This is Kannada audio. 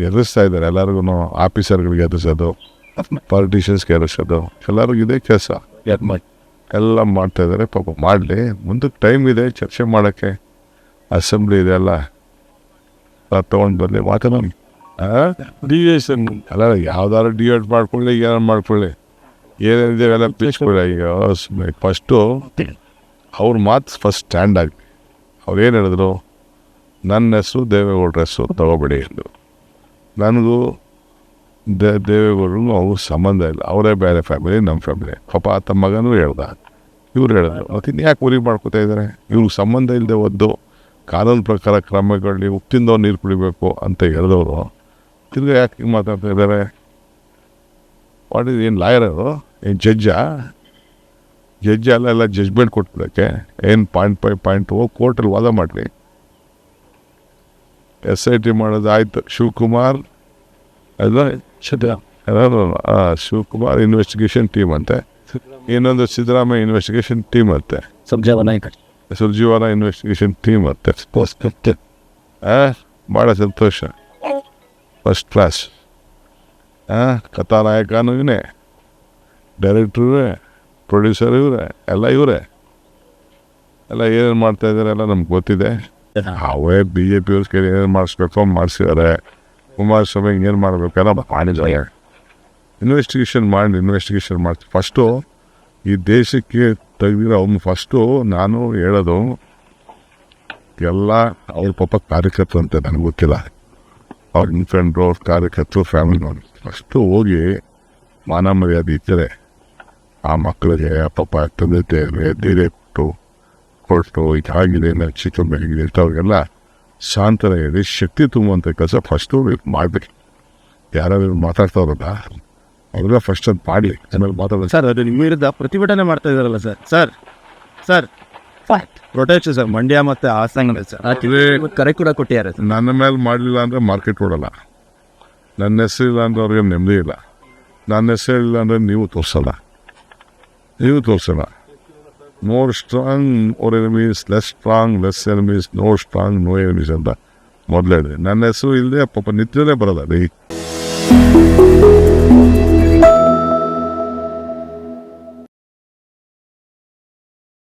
ಎದುರಿಸ್ತಾ ಇದ್ದಾರೆ ಎಲ್ಲರಿಗೂ. ಆಫೀಸರ್ಗಳಿಗೆ ಎದುರಿಸೋದು, ಪಾಲಿಟಿಷಿಯನ್ಸ್ಗೆ ಎದುರಿಸೋದು, ಎಲ್ಲರಿಗೂ ಇದೇ ಕೆಲಸ ಎಲ್ಲ ಮಾಡ್ತಾ ಇದ್ದಾರೆ. ಪಾಪ ಮಾಡಲಿ, ಮುಂದಕ್ಕೆ ಟೈಮ್ ಇದೆ ಚರ್ಚೆ ಮಾಡೋಕ್ಕೆ. ಅಸೆಂಬ್ಲಿ ಇದೆ ಅಲ್ಲ, ತೊಗೊಂಡು ಬರಲಿ ಮಾತಾಡೋಣ. ಡಿವಿಯೇಷನ್ ಅಲ್ಲ, ಯಾವ್ದಾದ್ರು ಡಿವೇಟ್ ಮಾಡ್ಕೊಳ್ಳಿ, ಏನಾರು ಮಾಡ್ಕೊಳ್ಳಿ, ಏನೇನಿದೆ ಎಲ್ಲ ತಿಳಿಸ್ಕೊಳ್ಳಿ. ಈಗ ಫಸ್ಟು ಅವ್ರ ಮಾತು ಫಸ್ಟ್ ಸ್ಟ್ಯಾಂಡ್ ಆಗಲಿ. ಅವ್ರೇನು ಹೇಳಿದ್ರು, ನನ್ನ ಹೆಸರು ದೇವೇಗೌಡರ ಹೆಸರು ತಗೋಬೇಡಿ ಎಂದು. ನನಗೂ ದೇವೇಗೌಡರಿಗೂ ಅವ್ರ ಸಂಬಂಧ ಇಲ್ಲ, ಅವರೇ ಬೇರೆ ಫ್ಯಾಮಿಲಿ, ನಮ್ಮ ಫ್ಯಾಮಿಲಿ. ಪಾಪ ತಮ್ಮ ಮಗನೂ ಹೇಳ್ದ, ಇವ್ರು ಹೇಳಿದ್ರು. ಮತ್ತು ಇನ್ಯಾಕೆ ಉರಿ ಮಾಡ್ಕೋತಾ ಇದ್ದಾರೆ? ಇವ್ರಿಗೆ ಸಂಬಂಧ ಇಲ್ಲದೆ ಒದ್ದು ಕಾನೂನು ಪ್ರಕಾರ ಕ್ರಮಗಳಲ್ಲಿ ಉಪ್ಪಿಂದವ್ರು ನೀರು ಕುಡಿಬೇಕು ಅಂತ ಹೇಳಿದವರು ತಿರ್ಗಿ ಯಾಕೆ ಹಿಂಗೆ ಮಾತಾಡ್ತಾ ಇದ್ದಾರೆ? ಏನು ಲಾಯರ್ ಅವರು? ಏನು ಜಡ್ಜ ಅಲ್ಲ ಜಜ್ಮೆಂಟ್ ಕೊಟ್ಬಿಡೋಕ್ಕೆ? ಏನು ಪಾಯಿಂಟ್ ಹೋಗಿ ಕೋರ್ಟಲ್ಲಿ ವಾದ ಮಾಡಲಿ. SIT ಮಾಡೋದು ಆಯಿತು. ಶಿವಕುಮಾರ್ ಶಿವಕುಮಾರ್ ಇನ್ವೆಸ್ಟಿಗೇಷನ್ ಟೀಮ್ ಅಂತೆ, ಇನ್ನೊಂದು ಸಿದ್ದರಾಮಯ್ಯ ಇನ್ವೆಸ್ಟಿಗೇಷನ್ ಟೀಮ್ ಅಂತೆ, ಸುರ್ಜೇವಾಲಾ ಇನ್ವೆಸ್ಟಿಗೇಷನ್ ಟೀಮ್ ಅಂತೆ. ಭಾಳ ಸಂತೋಷ, ಫಸ್ಟ್ ಕ್ಲಾಸ್. ಕಥಾನಾಯಕನೂ ಇವನೇ, ಡೈರೆಕ್ಟ್ರು ಇವರೇ, ಪ್ರೊಡ್ಯೂಸರ್ ಇವರೇ, ಎಲ್ಲ ಇವರೇ. ಎಲ್ಲ ಏನೇನು ಮಾಡ್ತಾಯಿದ್ದಾರೆ ಎಲ್ಲ ನಮ್ಗೆ ಗೊತ್ತಿದೆ. ಅವೇ BJP ಅವ್ರ ಕೈಲಿ ಏನೇನು ಮಾಡಿಸ್ಬೇಕು ಮಾಡಿಸಿದ್ದಾರೆ. ಕುಮಾರಸ್ವಾಮಿ ಏನು ಮಾಡಬೇಕಲ್ಲ ಮಾಡಿದ್ದಾರೆ. ಇನ್ವೆಸ್ಟಿಗೇಷನ್ ಮಾಡಿ ಫಸ್ಟು ಈ ದೇಶಕ್ಕೆ ತೆಗೆದಿರೋ ಅವ್ನು. ಫಸ್ಟು ನಾನು ಹೇಳೋದು ಎಲ್ಲ ಅವ್ರ ಪಾಪ ಕಾರ್ಯಕರ್ತರು ಅಂತ ನನಗೆ ಗೊತ್ತಿಲ್ಲ, ಅವ್ರ ಫ್ರೆಂಡ್ರು, ಅವ್ರ ಕಾರ್ಯಕರ್ತರು, ಫ್ಯಾಮಿಲಿ ನೋಡಿ. ಫಸ್ಟು ಹೋಗಿ ಮಾನ ಮರ್ಯಾದೆ ಇದ್ದರೆ ಆ ಮಕ್ಕಳಿಗೆ ಪಾಪ ತಂದೆ ಧೈರ್ಯ ಕೊಟ್ಟು ಇದಾಗಿದೆ ಚಿಕ್ಕಮ್ಮ ಹೇಗಿದೆ ಅಂತ ಅವ್ರಿಗೆಲ್ಲ ಶಾಂತರ ಹೇಳಿ ಶಕ್ತಿ ತುಂಬುವಂಥ ಕೆಲಸ ಫಸ್ಟು ಮಾಡಬೇಕು. ಯಾರಾದ್ರು ಮಾತಾಡ್ತಾವ್ರಲ್ಲ ಅವ್ರೆಲ್ಲ ಫಸ್ಟ್ ಅದು ಮಾಡಲಿ, ಆಮೇಲೆ ಮಾತಾಡೋದು. ಸರ್, ಅದು ನಿಮ್ಮ ವಿರುದ್ಧ ಪ್ರತಿಭಟನೆ ಮಾಡ್ತಾ ಇದ್ದಾರಲ್ಲ ಸರ್ ಪ್ರೊಟೆಸ್ಟ್ ಸರ್, ಮಂಡ್ಯ ಮತ್ತು ಹಾಸನ ಸರ್ ಕರೆ ಕೂಡ ಕೊಟ್ಟಿದ್ದಾರೆ. ನನ್ನ ಮೇಲೆ ಮಾಡಲಿಲ್ಲ ಅಂದರೆ ಮಾರ್ಕೆಟ್ ಓಡಲ್ಲ. ನನ್ನ ಹೆಸರು ಇಲ್ಲ ಅಂದರೆ ಅವ್ರಿಗೆ ನೆಮ್ಮದಿ ಇಲ್ಲ. ನನ್ನ ಹೆಸರು ಇಲ್ಲ ಅಂದರೆ ನೀವು ತೋರಿಸಲ್ಲ. More strong or enemies, less strong less enemies, no strong no enemies ಅಂತ ಮೊದಲೇ. ನನ್ನ ಹೆಸರು ಇಲ್ಲದೆ ಪಾಪ ನಿದ್ರೆನೇ ಬರೋಲ್ಲ ರೀ.